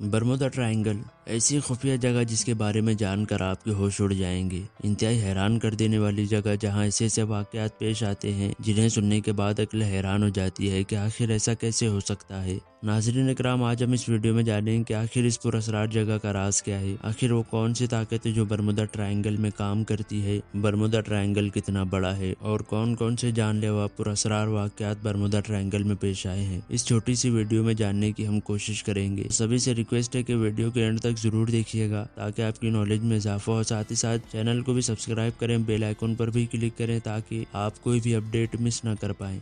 बरमुदा triangle ऐसी खुफिया जगह जिसके बारे में जानकर आपके होश उड़ जाएंगे। इंतहाई हैरान कर देने वाली जगह जहां ऐसे ऐसे वाकयात पेश आते हैं जिन्हें सुनने के बाद अक्ल हैरान हो जाती है कि आखिर ऐसा कैसे हो सकता है। नाज़रीन इकराम, आज हम इस वीडियो में जानेंगे कि आखिर इस पुरअसरार जगह का राज क्या है। आखिर वो कौन सी ताकत है जो बरमुदा ट्रायंगल में काम करती है, बरमुदा ट्रायंगल कितना बड़ा है और कौन कौन से जानलेवा पुरअसरार वाकयात बरमुदा ट्रायंगल में पेश आए हैं। इस छोटी सी वीडियो में जानने की हम कोशिश करेंगे। सभी से रिक्वेस्ट है कि वीडियो के एंड तक जरूर देखिएगा ताकि आपकी नॉलेज में इजाफा हो। साथ ही साथ चैनल को भी सब्सक्राइब करें, बेल आइकन पर भी क्लिक करें ताकि आप कोई भी अपडेट मिस ना कर पाएं।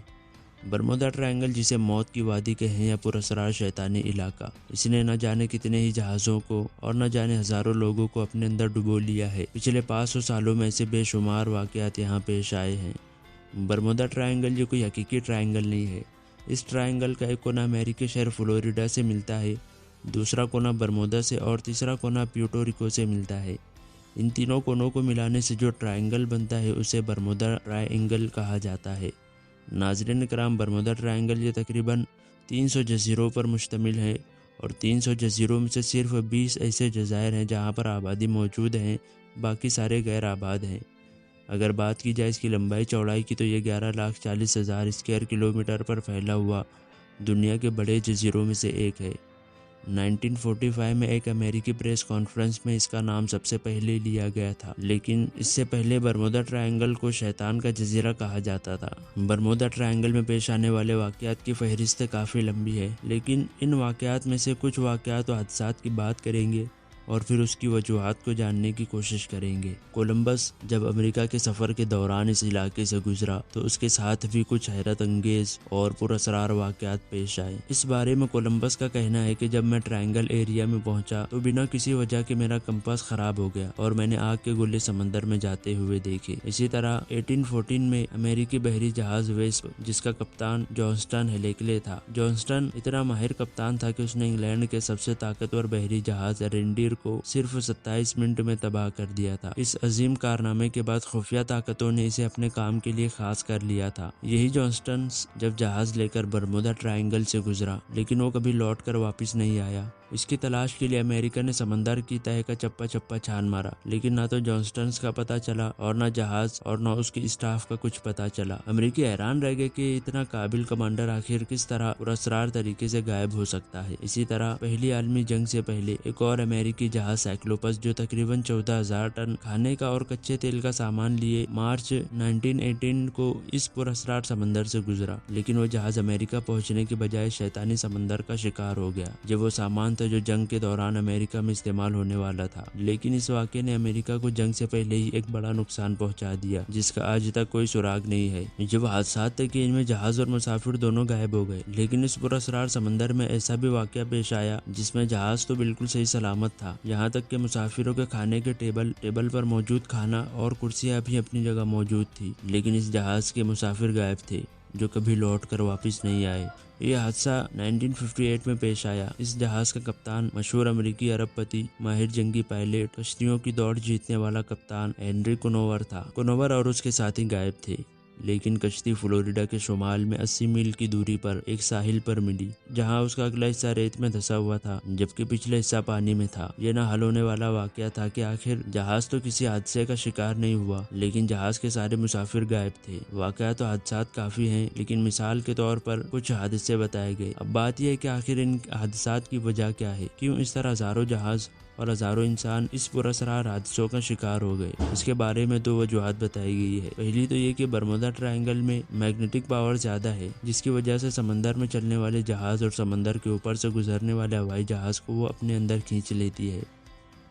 बरमुदा ट्रायंगल, जिसे मौत की वादी कहें या पुरअसरार शैतानी इलाका, इसने न जाने कितने ही जहाज़ों को और न जाने हज़ारों लोगों को अपने अंदर डुबो लिया है। पिछले 500 सालों में ऐसे बेशुमार वाक़यात यहाँ पेश आए हैं। बरमुदा ट्रायंगल ये कोई हकीकी ट्रायंगल नहीं है। इस ट्रायंगल का एक कोना अमेरिकी शहर फ्लोरिडा से मिलता है, दूसरा कोना बरमुदा से और तीसरा कोना प्यूर्टो रिको से मिलता है। इन तीनों कोनों को मिलाने से जो ट्रायंगल बनता है उसे बरमुदा ट्रायंगल कहा जाता है। नाज़रीन कराम, बरमुदा ट्रायंगल ये तकरीबन 300 जज़ीरों पर मुश्तमिल है और 300 जज़ीरों में से सिर्फ 20 ऐसे जज़ायर हैं जहाँ पर आबादी मौजूद हैं, बाकी सारे गैर आबाद हैं। अगर बात की जाए इसकी लंबाई चौड़ाई की तो ये 11,40,000 स्क्वायर किलोमीटर पर फैला हुआ दुनिया के बड़े जज़ीरों में से एक है। 1945 में एक अमेरिकी प्रेस कॉन्फ्रेंस में इसका नाम सबसे पहले लिया गया था, लेकिन इससे पहले बरमुदा ट्रायंगल को शैतान का जजीरा कहा जाता था। बरमुदा ट्रायंगल में पेश आने वाले वाकयात की फहरिस्त काफ़ी लंबी है, लेकिन इन वाकयात में से कुछ वाकयात और हादसात की बात करेंगे और फिर उसकी वजूहात को जानने की कोशिश करेंगे। कोलंबस जब अमेरिका के सफ़र के दौरान इस इलाके से गुजरा तो उसके साथ भी कुछ हैरत अंगेज और पुरअसरार वाकयात पेश आए। इस बारे में कोलंबस का कहना है कि जब मैं ट्रायंगल एरिया में पहुंचा तो बिना किसी वजह के मेरा कंपास खराब हो गया और मैंने आग के गोले समंदर में जाते हुए देखे। इसी तरह 1814 में अमेरिकी बहरी जहाज वेस्प, जिसका कप्तान जॉनस्टन हेलेकले था। जॉनस्टन इतना माहिर कप्तान था कि उसने इंग्लैंड के सबसे ताकतवर बहरी जहाज रेंडियर को सिर्फ 27 मिनट में तबाह कर दिया था। इस अजीम कारनामे के बाद खुफिया ताकतों ने इसे अपने काम के लिए खास कर लिया था। यही जॉनस्टन जब जहाज लेकर बरमुदा ट्रायंगल से गुजरा, लेकिन वो कभी लौट कर वापिस नहीं आया। इसकी तलाश के लिए अमेरिका ने समंदर की तह का चप्पा चप्पा छान मारा, लेकिन ना तो जॉनस्टन का पता चला और ना जहाज और ना उसके स्टाफ का कुछ पता चला। अमेरिकी हैरान रह गए कि इतना काबिल कमांडर आखिर किस तरह पुरअसरार तरीके से गायब हो सकता है। इसी तरह पहली आलमी जंग से पहले एक और अमेरिकी जहाज साइक्लोपस, जो तकरीबन 14,000 टन खाने का और कच्चे तेल का सामान लिए मार्च 1918 को इस पुरअसरार समंदर से गुजरा, लेकिन वो जहाज अमेरिका पहुंचने के बजाय शैतानी समंदर का शिकार हो गया। जब वो सामान था जो जंग के दौरान अमेरिका में इस्तेमाल होने वाला था, लेकिन इस वाक़े ने अमेरिका को जंग से पहले ही एक बड़ा नुकसान पहुंचा दिया जिसका आज तक कोई सुराग नहीं है। जब हादसात थे कि इनमें जहाज और मुसाफिर दोनों गायब हो गए, लेकिन इस पुरअसरार समंदर में ऐसा भी वाक़या पेश आया जिसमें जहाज तो बिल्कुल सही सलामत था, यहाँ तक कि मुसाफिरों के खाने के टेबल पर मौजूद खाना और कुर्सियाँ भी अपनी जगह मौजूद थी, लेकिन इस जहाज के मुसाफिर गायब थे जो कभी लौट कर वापिस नहीं आए। यह हादसा 1958 में पेश आया। इस जहाज का कप्तान मशहूर अमेरिकी अरबपति, माहिर जंगी पायलट, कश्तियों की दौड़ जीतने वाला कप्तान हेनरी कुनोवर था। कुनोवर और उसके साथी गायब थे, लेकिन कश्ती फ्लोरिडा के शुमाल में 80 मील की दूरी पर एक साहिल पर मिली, जहां उसका अगला हिस्सा रेत में धंसा हुआ था जबकि पिछला हिस्सा पानी में था। यह न हल होने वाला वाकया था कि आखिर जहाज तो किसी हादसे का शिकार नहीं हुआ, लेकिन जहाज के सारे मुसाफिर गायब थे। वाकया तो हादसात काफी हैं, लेकिन मिसाल के तौर पर कुछ हादसे बताए गए। अब बात यह है कि आखिर इन हादसात की वजह क्या है, क्यों इस तरह हजारों जहाज और हजारों इंसान इस पुरअसरार हादसों का शिकार हो गए। इसके बारे में दो वजूहत बताई गई है। पहली तो ये कि बरमुदा ट्रायंगल में मैग्नेटिक पावर ज्यादा है, जिसकी वजह से समंदर में चलने वाले जहाज और समंदर के ऊपर से गुजरने वाले हवाई जहाज को वो अपने अंदर खींच लेती है।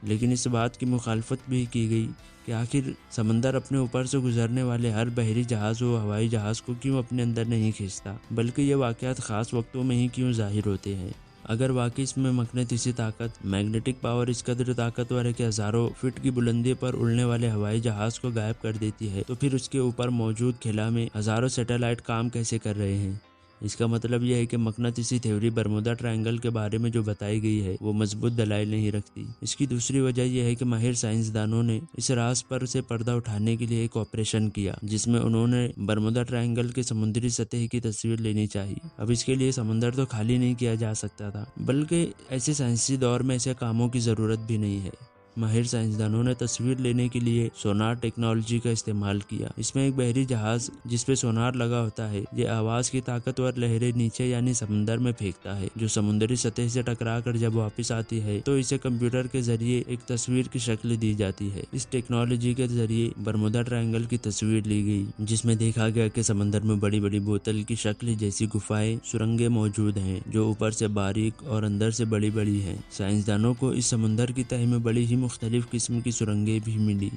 लेकिन इस बात की मुखालफत भी की गई कि आखिर समंदर अपने ऊपर से गुजरने वाले हर बहरी जहाज व हवाई जहाज को क्यों अपने अंदर नहीं खींचता, बल्कि ये वाकयात खास वक्तों में ही क्यों जाहिर होते हैं। अगर वाकई इसमें मकनतीसी ताकत, मैग्नेटिक पावर इस कदर ताकतवर है कि हजारों फीट की बुलंदी पर उड़ने वाले हवाई जहाज को गायब कर देती है, तो फिर उसके ऊपर मौजूद खिला में हजारों सैटेलाइट काम कैसे कर रहे हैं। इसका मतलब यह है कि मकनातीसी थ्योरी बरमूडा ट्रायंगल के बारे में जो बताई गई है वो मजबूत दलाइल नहीं रखती। इसकी दूसरी वजह यह है कि माहिर साइंसदानों ने इस राज पर से पर्दा उठाने के लिए एक ऑपरेशन किया जिसमें उन्होंने बरमूडा ट्रायंगल के समुद्री सतह की तस्वीर लेनी चाहिए। अब इसके लिए समंदर तो खाली नहीं किया जा सकता था, बल्कि ऐसे साइंसी दौर में ऐसे कामों की जरूरत भी नहीं है। माहिर साइंसदानों ने तस्वीर लेने के लिए सोनार टेक्नोलॉजी का इस्तेमाल किया। इसमें एक बहरी जहाज जिसपे सोनार लगा होता है, ये आवाज की ताकतवर लहरें नीचे यानी समंदर में फेंकता है, जो समुद्री सतह से टकरा कर जब वापस आती है तो इसे कंप्यूटर के जरिए एक तस्वीर की शक्ल दी जाती है। इस टेक्नोलॉजी के जरिए बरमूडा ट्रायंगल की तस्वीर ली गई, जिसमें देखा गया कि समंदर में बड़ी बड़ी बोतल की शक्ल जैसी गुफाएं, सुरंगें मौजूद हैं जो ऊपर से बारीक और अंदर से बड़ी बड़ी हैं। साइंसदानों को इस समंदर की तह में बड़ी ही मुख्तलिफ किस्म की सुरंगें भी मिली।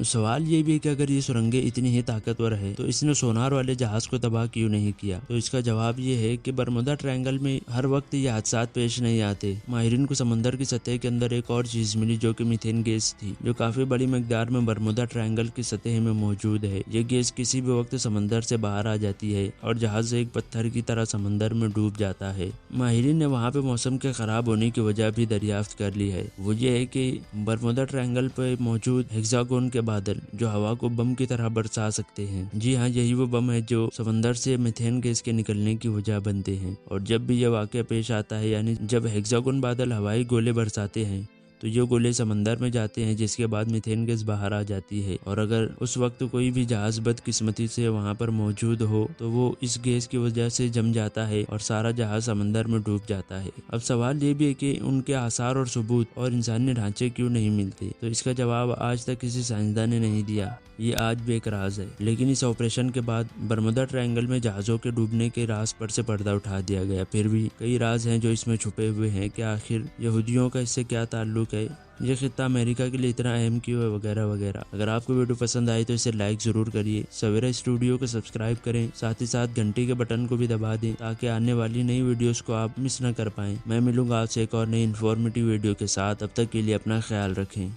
सवाल ये भी है कि अगर ये सुरंगें इतनी ही ताकतवर है तो इसने सोनार वाले जहाज को तबाह क्यों नहीं किया। तो इसका जवाब ये है कि बरमूडा ट्रायंगल में हर वक्त ये हादसा पेश नहीं आते। माहिरीन को समंदर की सतह के अंदर एक और चीज मिली जो कि मीथेन गैस थी, जो काफी बड़ी मकदार में बरमूडा ट्रायंगल की सतह में मौजूद है। ये गैस किसी भी वक्त समंदर से बाहर आ जाती है और जहाज एक पत्थर की तरह समंदर में डूब जाता है। माहिरीन ने वहाँ पे मौसम के खराब होने की वजह भी दरियाफ्त कर ली है। वो ये है कि बरमूडा ट्रायंगल पे मौजूद हेक्सागोन के बादल जो हवा को बम की तरह बरसा सकते हैं। जी हाँ, यही वो बम है जो समंदर से मीथेन गैस के निकलने की वजह बनते हैं। और जब भी यह वाकया पेश आता है, यानी जब हेक्सागोन बादल हवाई गोले बरसाते हैं तो ये गोले समंदर में जाते हैं, जिसके बाद मीथेन गैस बाहर आ जाती है। और अगर उस वक्त कोई भी जहाज बदकिस्मती से वहाँ पर मौजूद हो तो वो इस गैस की वजह से जम जाता है और सारा जहाज समंदर में डूब जाता है। अब सवाल ये भी है कि उनके आसार और सबूत और इंसानी ढांचे क्यों नहीं मिलते। तो इसका जवाब आज तक किसी साइंसदान ने नहीं दिया। ये आज भी एक राज है। लेकिन इस ऑपरेशन के बाद बरमूडा ट्रायंगल में जहाजों के डूबने के राज पर से पर्दा उठा दिया गया। फिर भी कई राज हैं जो इसमें छुपे हुए हैं कि आखिर यहूदियों का इससे क्या ताल्लुक है, ये खित्ता अमेरिका के लिए इतना अहम क्यों है, वगैरह वगैरह। अगर आपको वीडियो पसंद आई तो इसे लाइक जरूर करिए, सवेरा स्टूडियो को सब्सक्राइब करें, साथ ही साथ घंटी के बटन को भी दबा दें ताकि आने वाली नई वीडियोस को आप मिस न कर पाएं। मैं मिलूंगा आपसे एक और नई इन्फॉर्मेटिव वीडियो के साथ। अब तक के लिए अपना ख्याल रखें।